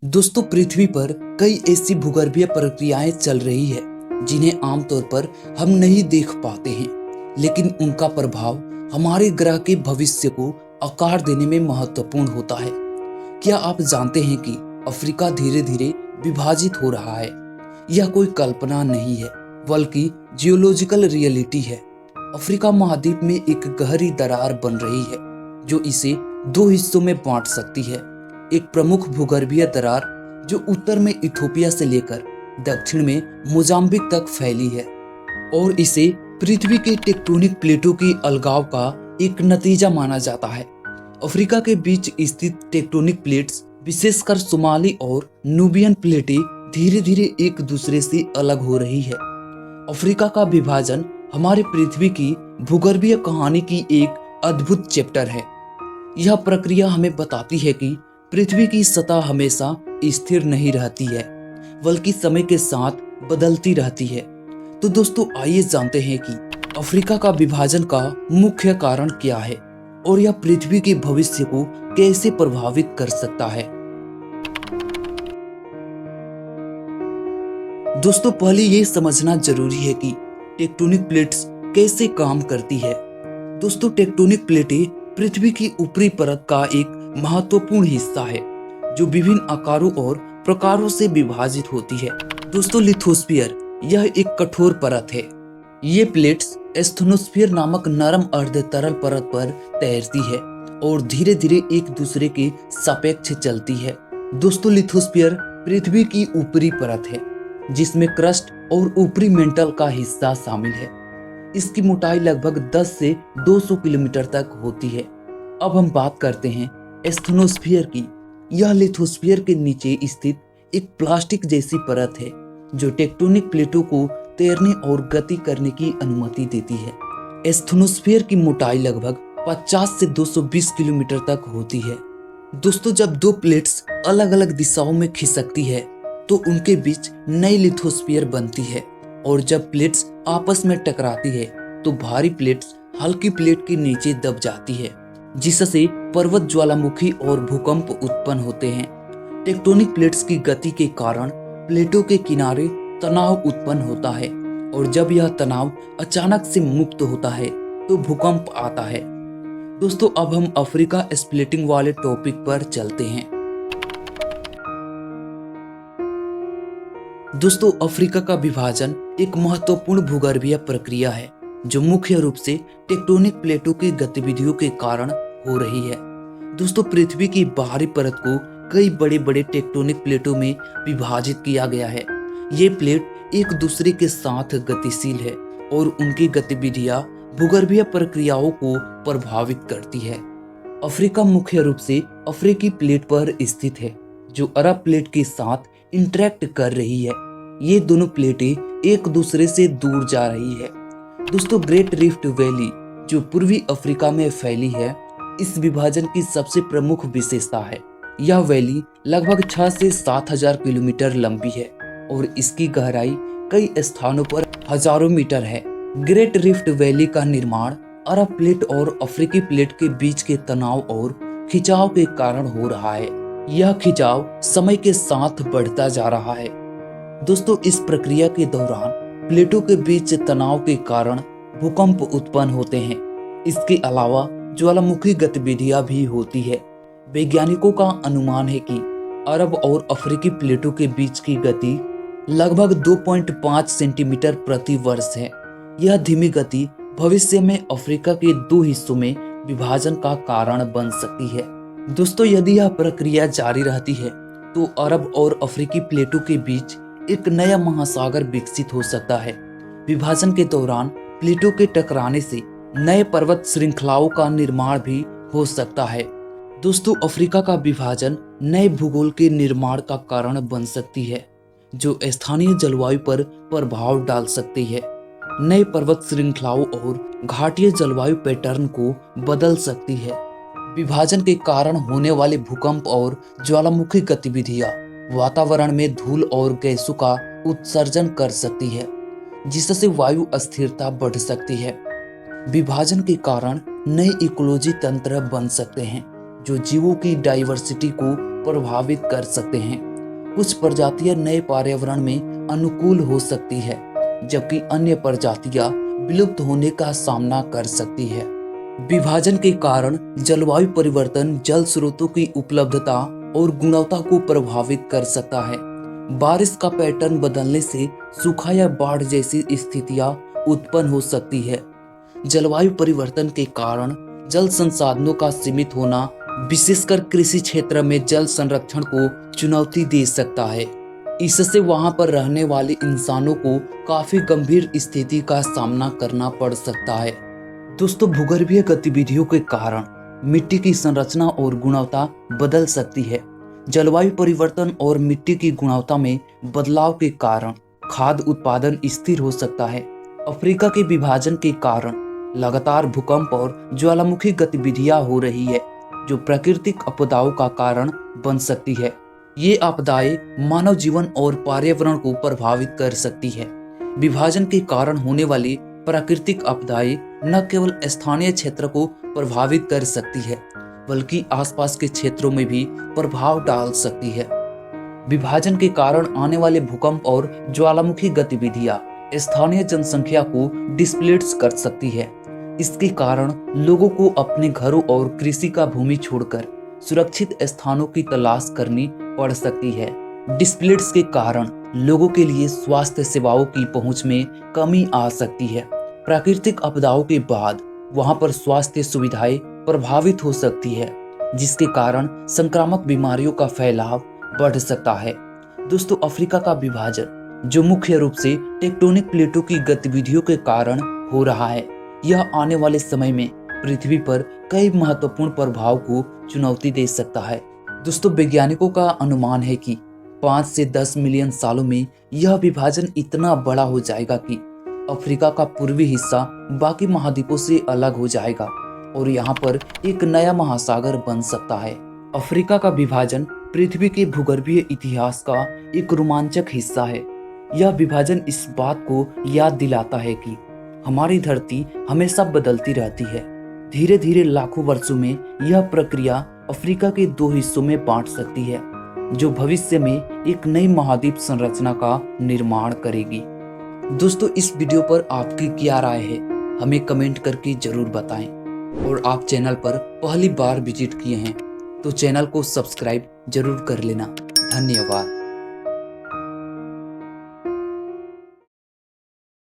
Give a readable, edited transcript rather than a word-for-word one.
दोस्तों, पृथ्वी पर कई ऐसी भूगर्भीय प्रक्रियाएं चल रही है जिन्हें आमतौर पर हम नहीं देख पाते हैं, लेकिन उनका प्रभाव हमारे ग्रह के भविष्य को आकार देने में महत्वपूर्ण होता है। क्या आप जानते हैं कि अफ्रीका धीरे धीरे विभाजित हो रहा है? यह कोई कल्पना नहीं है, बल्कि जियोलॉजिकल रियलिटी है। अफ्रीका महाद्वीप में एक गहरी दरार बन रही है जो इसे दो हिस्सों में बांट सकती है। एक प्रमुख भूगर्भीय दरार जो उत्तर में इथोपिया से लेकर दक्षिण में मोजाम्बिक तक फैली है और इसे पृथ्वी के टेक्टोनिक प्लेटों की अलगाव का एक नतीजा माना जाता है। अफ्रीका के बीच स्थित टेक्टोनिक प्लेट्स, विशेषकर सोमाली और नूबियन प्लेटें, धीरे धीरे एक दूसरे से अलग हो रही है। अफ्रीका का विभाजन हमारे पृथ्वी की भूगर्भीय कहानी की एक अद्भुत चैप्टर है। यह प्रक्रिया हमें बताती है कि पृथ्वी की सतह हमेशा स्थिर नहीं रहती है, बल्कि समय के साथ बदलती रहती है। तो दोस्तों, आइए जानते हैं कि अफ्रीका का विभाजन का मुख्य कारण क्या है और यह पृथ्वी के भविष्य को कैसे प्रभावित कर सकता है। दोस्तों, पहले ये समझना जरूरी है कि टेक्टोनिक प्लेट्स कैसे काम करती है। दोस्तों, टेक्टोनिक प्लेटें पृथ्वी की ऊपरी परत का एक महत्वपूर्ण हिस्सा है जो विभिन्न आकारों और प्रकारों से विभाजित होती है। दोस्तों, लिथोस्फीयर यह एक कठोर परत है। ये प्लेट्स एस्थनोस्फीयर नामक नरम अर्ध तरल परत पर तैरती है और धीरे धीरे एक दूसरे के सापेक्ष चलती है। दोस्तों, लिथोस्फीयर पृथ्वी की ऊपरी परत है जिसमें क्रस्ट और ऊपरी मेंटल का हिस्सा शामिल है। इसकी मोटाई लगभग 10 से 200 किलोमीटर तक होती है। अब हम बात करते हैं एस्थनोस्फीयर की। यह लिथोस्फीयर के नीचे स्थित एक प्लास्टिक जैसी परत है जो टेक्टोनिक प्लेटों को तैरने और गति करने की अनुमति देती है। एस्थनोस्फीयर की मोटाई लगभग 50 से 220 किलोमीटर तक होती है। दोस्तों, जब दो प्लेट्स अलग अलग दिशाओं में खिसकती है तो उनके बीच नई लिथोस्फीयर बनती है और जब प्लेट्स आपस में टकराती है तो भारी प्लेट्स हल्की प्लेट के नीचे दब जाती है, जिससे पर्वत, ज्वालामुखी और भूकंप उत्पन्न होते हैं। टेक्टोनिक प्लेट्स की गति के कारण प्लेटों के किनारे तनाव उत्पन्न होता है और जब यह तनाव अचानक से मुक्त होता है तो भूकंप आता है। दोस्तों, अब हम अफ्रीका स्प्लिटिंग वाले टॉपिक पर चलते हैं। दोस्तों, अफ्रीका का विभाजन एक महत्वपूर्ण भूगर्भीय प्रक्रिया है जो मुख्य रूप से टेक्टोनिक प्लेटों की गतिविधियों के कारण हो रही है। दोस्तों, पृथ्वी की बाहरी परत को कई बड़े बड़े टेक्टोनिक प्लेटों में विभाजित किया गया है। ये प्लेट एक दूसरे के साथ गतिशील है और उनकी गतिविधियां भूगर्भीय प्रक्रियाओं को प्रभावित करती है। अफ्रीका मुख्य रूप से अफ्रीकी प्लेट पर स्थित है जो अरब प्लेट के साथ इंटरेक्ट कर रही है। ये दोनों प्लेटें एक दूसरे से दूर जा रही है। दोस्तों, ग्रेट रिफ्ट वैली जो पूर्वी अफ्रीका में फैली है, इस विभाजन की सबसे प्रमुख विशेषता है। यह वैली लगभग 6 से 7,000 किलोमीटर लंबी है और इसकी गहराई कई स्थानों पर हजारों मीटर है। ग्रेट रिफ्ट वैली का निर्माण अरब प्लेट और अफ्रीकी प्लेट के बीच के तनाव और खिंचाव के कारण हो रहा है। यह खिंचाव समय के साथ बढ़ता जा रहा है। दोस्तों, इस प्रक्रिया के दौरान प्लेटों के बीच तनाव के कारण भूकंप उत्पन्न होते हैं। इसके अलावा ज्वालामुखी गतिविधियां भी होती है। वैज्ञानिकों का अनुमान है कि अरब और अफ्रीकी प्लेटों के बीच की गति लगभग 2.5 सेंटीमीटर प्रति वर्ष है। यह धीमी गति भविष्य में अफ्रीका के दो हिस्सों में विभाजन का कारण बन सकती है। दोस्तों, यदि यह प्रक्रिया जारी रहती है तो अरब और अफ्रीकी प्लेटों के बीच एक नया महासागर विकसित हो सकता है। विभाजन के दौरान प्लेटों के टकराने से नए पर्वत श्रृंखलाओं का निर्माण भी हो सकता है। दोस्तों, अफ्रीका का विभाजन नए भूगोल के निर्माण का कारण बन सकती है जो स्थानीय जलवायु पर प्रभाव डाल सकती है। नए पर्वत श्रृंखलाओं और घाटीय जलवायु पैटर्न को बदल सकती है। विभाजन के कारण होने वाले भूकंप और ज्वालामुखी गतिविधियां वातावरण में धूल और गैसों का उत्सर्जन कर सकती है, जिससे वायु अस्थिरता बढ़ सकती है। विभाजन के कारण नए इकोलॉजी तंत्र बन सकते हैं जो जीवों की डाइवर्सिटी को प्रभावित कर सकते हैं। कुछ प्रजातियां नए पर्यावरण में अनुकूल हो सकती है, जबकि अन्य प्रजातियां विलुप्त होने का सामना कर सकती है। विभाजन के कारण जलवायु परिवर्तन जल स्रोतों की उपलब्धता और गुणवत्ता को प्रभावित कर सकता है। बारिश का पैटर्न बदलने से सूखा या बाढ़ जैसी स्थितियां उत्पन्न हो सकती है। जलवायु परिवर्तन के कारण जल संसाधनों का सीमित होना, विशेषकर कृषि क्षेत्र में जल संरक्षण को चुनौती दे सकता है। इससे वहां पर रहने वाले इंसानों को काफी गंभीर स्थिति का सामना करना पड़ सकता है। दोस्तों, भूगर्भीय गतिविधियों के कारण मिट्टी की संरचना और गुणवत्ता बदल सकती है। जलवायु परिवर्तन और मिट्टी की गुणवत्ता में बदलाव के कारण खाद्य उत्पादन स्थिर हो सकता है। अफ्रीका के विभाजन के कारण लगातार भूकंप और ज्वालामुखी गतिविधियां हो रही है, जो प्राकृतिक आपदाओं का कारण बन सकती है। ये आपदाएं मानव जीवन और पर्यावरण को प्रभावित कर सकती है। विभाजन के कारण होने वाली प्राकृतिक आपदाएं न केवल स्थानीय क्षेत्र को प्रभावित कर सकती है, बल्कि आसपास के क्षेत्रों में भी प्रभाव डाल सकती है। विभाजन के कारण आने वाले भूकंप और ज्वालामुखी गतिविधियां स्थानीय जनसंख्या को डिस्प्लेस कर सकती है। इसके कारण लोगों को अपने घरों और कृषि का भूमि छोड़कर सुरक्षित स्थानों की तलाश करनी पड़ सकती है। डिस्प्लेस के कारण लोगों के लिए स्वास्थ्य सेवाओं की पहुंच में कमी आ सकती है। प्राकृतिक आपदाओं के बाद वहां पर स्वास्थ्य सुविधाएं प्रभावित हो सकती है, जिसके कारण संक्रामक बीमारियों का फैलाव बढ़ सकता है। दोस्तों, अफ्रीका का विभाजन, जो मुख्य रूप से टेक्टोनिक प्लेटों की गतिविधियों के कारण हो रहा है, यह आने वाले समय में पृथ्वी पर कई महत्वपूर्ण प्रभाव को चुनौती दे सकता है। दोस्तों, वैज्ञानिकों का अनुमान है कि 5 से 10 मिलियन सालों में यह विभाजन इतना बड़ा हो जाएगा कि अफ्रीका का पूर्वी हिस्सा बाकी महाद्वीपों से अलग हो जाएगा और यहाँ पर एक नया महासागर बन सकता है। अफ्रीका का विभाजन पृथ्वी के भूगर्भीय इतिहास का एक रोमांचक हिस्सा है। यह विभाजन इस बात को याद दिलाता है कि हमारी धरती हमेशा बदलती रहती है। धीरे धीरे लाखों वर्षों में यह प्रक्रिया अफ्रीका के 2 हिस्सों में बांट सकती है, जो भविष्य में एक नई महाद्वीप संरचना का निर्माण करेगी। दोस्तों, इस वीडियो पर आपकी क्या राय है, हमें कमेंट करके जरूर बताएं। और आप चैनल पर पहली बार विजिट किए हैं तो चैनल को सब्सक्राइब जरूर कर लेना। धन्यवाद।